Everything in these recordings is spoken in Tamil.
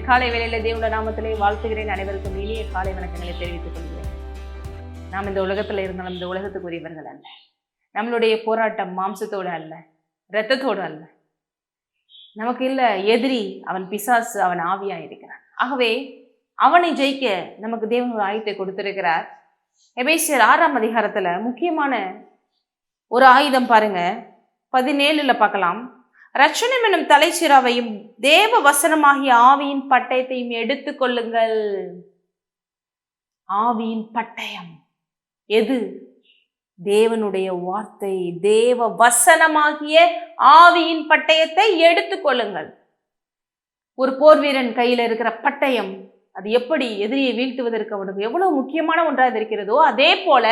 காலை வேளையில தேவனுடைய நாமத்திலே வாழ்த்துகிறேன். அனைவருக்கும் இனிய காலை வணக்கங்களை தெரிவித்துக் கொள்கிறேன். நாம் இந்த உலகத்துல இருந்தாலும் இந்த உலகத்துக்குரியவர்கள் அல்ல. நம்மளுடைய போராட்டம் மாம்சத்தோடு அல்ல, இரத்தத்தோடு அல்ல. நமக்கு இல்ல எதிரி, அவன் பிசாசு, அவன் ஆவியா இருக்கிறான். ஆகவே அவனை ஜெயிக்க நமக்கு தேவன் ஒரு ஆயுதத்தை கொடுத்திருக்கிறார். எபேசியர் 6ஆம் அதிகாரத்துல முக்கியமான ஒரு ஆயுதம் பாருங்க, 17 பார்க்கலாம். ரட்சணம் என்னும் தலைச்சிராவையும் தேவ வசனமாகிய ஆவியின் பட்டயத்தையும் எடுத்துக் கொள்ளுங்கள். ஆவியின் பட்டயம் எது? தேவனுடைய வார்த்தை, தேவ வசனமாகிய ஆவியின் பட்டயத்தை எடுத்துக் கொள்ளுங்கள். ஒரு போர் வீரன் கையில இருக்கிற பட்டயம், அது எப்படி எதிரியை வீழ்த்துவதற்கு அவனுக்கு எவ்வளவு முக்கியமான ஒன்றாக இருக்கிறதோ, அதே போல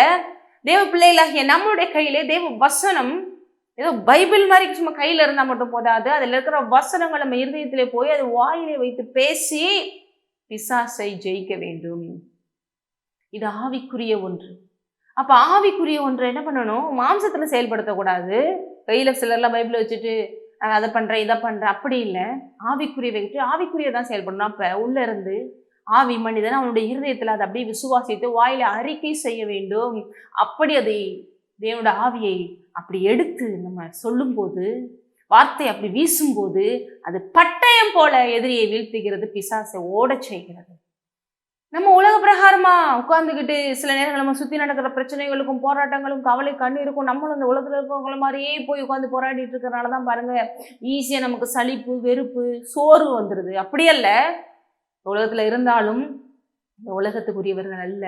தேவ பிள்ளைகளாகிய நம்மளுடைய கையிலே தேவ வசனம், ஏதோ பைபிள் மாதிரி சும்மா கையில இருந்தா மட்டும் போதாது, அதுல இருக்கிற வசனங்கள் நம்ம இருதயத்திலே போய் அது வாயிலே வைத்து பேசி பிசாசை ஜெயிக்க வேண்டும். இது ஆவிக்குரிய ஒன்று. அப்ப ஆவிக்குரிய ஒன்றை என்ன பண்ணணும்? மாம்சத்துல செயல்படுத்தக்கூடாது. கையில சிலர்லாம் பைபிளை வச்சுட்டு அதை பண்றேன் இதை பண்றேன் அப்படி இல்லை. ஆவிக்குரிய வச்சுட்டு ஆவிக்குரியதான் செயல்படணும். அப்ப உள்ள இருந்து ஆவி மனிதன் அவனுடைய இருதயத்துல அதை அப்படியே விசுவாசித்து வாயில அறிக்கை செய்ய வேண்டும். அப்படி அதை தேவனுடைய ஆவியை அப்படி எடுத்து நம்ம சொல்லும் போது, வார்த்தை அப்படி வீசும்போது, அது பட்டயம் போல எதிரியை வீழ்த்துகிறது, பிசாசை ஓட செய்கிறது. நம்ம உலக பிரகாரமா உட்கார்ந்துக்கிட்டு சில நேரங்கள் நம்ம சுத்தி நடக்கிற பிரச்சனைகளுக்கும் போராட்டங்களும் கவலை கண்ணீருக்கும் நம்மளும் இந்த உலகத்துல இருக்கிறவங்கள மாதிரியே போய் உட்காந்து போராடிட்டு இருக்கிறனாலதான் பாருங்க ஈஸியா நமக்கு சலிப்பு, வெறுப்பு, சோர்வு வந்துடுது. அப்படியல்ல, உலகத்துல இருந்தாலும் இந்த உலகத்துக்குரியவர்கள் அல்ல,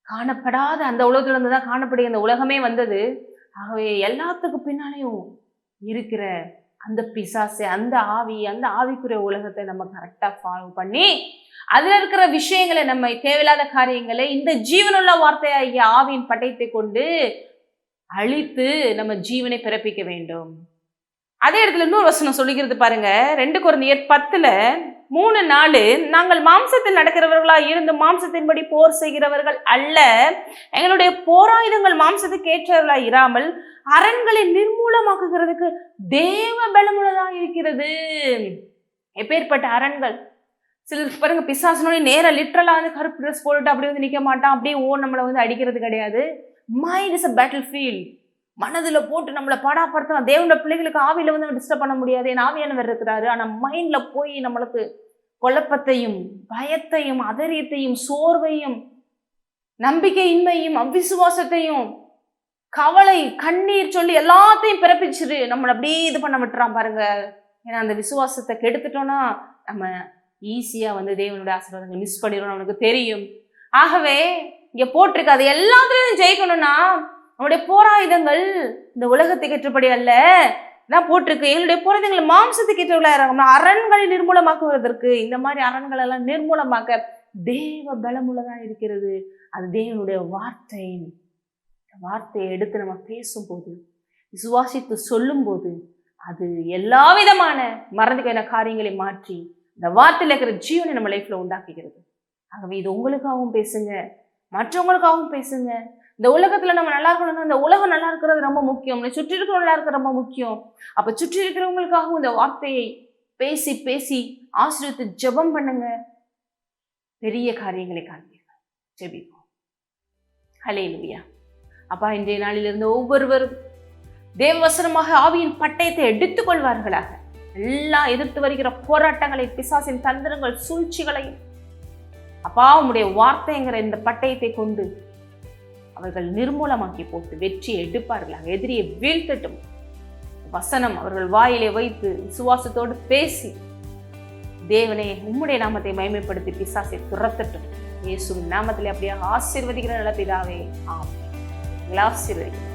காணப்படாத அந்த உலகத்துல இருந்துதான் காணப்படிய அந்த உலகமே வந்தது. ஆகவே எல்லாத்துக்கு பின்னாலேயும் இருக்கிற அந்த பிசாசு, அந்த ஆவி, அந்த ஆவிக்குரிய உலகத்தை நம்ம கரெக்டா ஃபாலோ பண்ணி அதுல இருக்கிற விஷயங்களை, நம்ம தேவையில்லாத காரியங்களை இந்த ஜீவனுள்ள வார்த்தையாகிய ஆவியின் பட்டயத்தை கொண்டு அழித்து நம்ம ஜீவனை பிறப்பிக்க வேண்டும். அதே இடத்துல இன்னொரு வசனம் சொல்லிக்கிறது பாருங்க, 2 கொரிந்தியர் 10:3-4, நாங்கள் மாம்சத்தில் நடக்கிறவர்களா இருந்து மாம்சத்தின்படி போர் செய்கிறவர்கள் அல்ல, எங்களுடைய போராயுதங்கள் மாம்சத்துக்கு ஏற்றவர்களா இராமல் அரண்களை நிர்மூலமாக்குகிறதுக்கு தேவ பலமுள்ளதா இருக்கிறது. எப்பேற்பட்ட அரண்கள்! சிலருக்கு பாருங்க, பிசாசனோட நேரம் லிட்டரலா வந்து கருப்பு ட்ரெஸ் போட்டுட்டு அப்படியே வந்து நிக்க மாட்டான், அப்படியே நம்மளை வந்து அடிக்கிறது கிடையாது. Mind is a battle field. மனதுல போட்டு நம்மளை பாடாப்படுத்தலாம். தேவனுடைய பிள்ளைகளுக்கு ஆவியில வந்து டிஸ்டர்ப் பண்ண முடியாது, என் ஆவியானவர் இருக்கிறாரு. ஆனா மைண்ட்ல போய் நம்மளுக்கு குழப்பத்தையும், பயத்தையும், அதரியத்தையும், சோர்வையும், நம்பிக்கையின்மையும், அவிசுவாசத்தையும், கவலை, கண்ணீர் சொல்லி எல்லாத்தையும் பிறப்பிச்சிரு நம்மளை அப்படியே இது பண்ண விட்டுறான் பாருங்க. ஏன்னா அந்த விசுவாசத்தை கெடுத்துட்டோம்னா நம்ம ஈஸியா வந்து தேவனுடைய ஆசீர்வாதங்களை மிஸ் பண்ணிடுவோம், அவனுக்கு தெரியும். ஆகவே இங்க போட்டிருக்கு, அது எல்லாத்துலயும் ஜெயிக்கணும்னா நம்முடைய போராயுதங்கள் இந்த உலகத்துக்கு ஏற்றபடி அல்ல தான் போட்டிருக்கு. எங்களுடைய போராயுதங்கள் மாம்சத்துக்கு ஏற்றவர்களா இறங்கணும், அரண்களை நிர்மூலமாக்குவதற்கு. இந்த மாதிரி அரண்கள் எல்லாம் நிர்மூலமாக்க தேவ பலமுள்ளதா இருக்கிறது. அது தேவனுடைய வார்த்தை. வார்த்தையை எடுத்து நம்ம பேசும்போது, விசுவாசித்து சொல்லும் போது, அது எல்லா விதமான மறந்துக்கிற காரியங்களை மாற்றி இந்த வார்த்தையில் இருக்கிற ஜீவனை நம்ம லைஃப்ல உண்டாக்குகிறது. ஆகவே இது உங்களுக்காகவும் பேசுங்க, மற்றவங்களுக்காகவும் பேசுங்க. இந்த உலகத்துல நம்ம நல்லா இருக்கணும்னா இந்த உலகம் நல்லா இருக்கிறது ரொம்ப முக்கியம், சுற்றி இருக்கிறவங்க நல்லா இருக்கிறது ரொம்ப முக்கியம். அப்ப சுற்றி இருக்கிறவங்களுக்காகவும் இந்த வார்த்தையை பேசி பேசி ஆசீர்வதித்து ஜெபம் பண்ணுங்க, பெரிய காரியங்களை காண்பீர்கள். ஜெபிப்போம். ஹல்லேலூயா. அப்பா, இன்றைய நாளிலிருந்து ஒவ்வொருவரும் தேவவசனமாக ஆவியின் பட்டயத்தை எடுத்துக் கொள்வார்களாக. எல்லாம் எதிர்த்து வருகிற போராட்டங்களை, பிசாசின் தந்திரங்கள், சூழ்ச்சிகளையும் அப்பா உம்முடைய வார்த்தைங்கிற இந்த பட்டயத்தை கொண்டு அவர்கள் நிர்மூலமாக்கி போட்டு வெற்றியை எடுப்பார்களாக. எதிரியை வீழ்த்தட்டும். வசனம் அவர்கள் வாயிலே வைத்து விசுவாசத்தோடு பேசி தேவனே உம்முடைய நாமத்தை மகிமைப்படுத்தி பிசாசை துரத்தட்டும். இயேசுவின் நாமத்திலே அப்படியே ஆசீர்வதிக்கிற நல்ல பிதாவே, ஆமென். ஆசீர்வதிக்கிறேன்.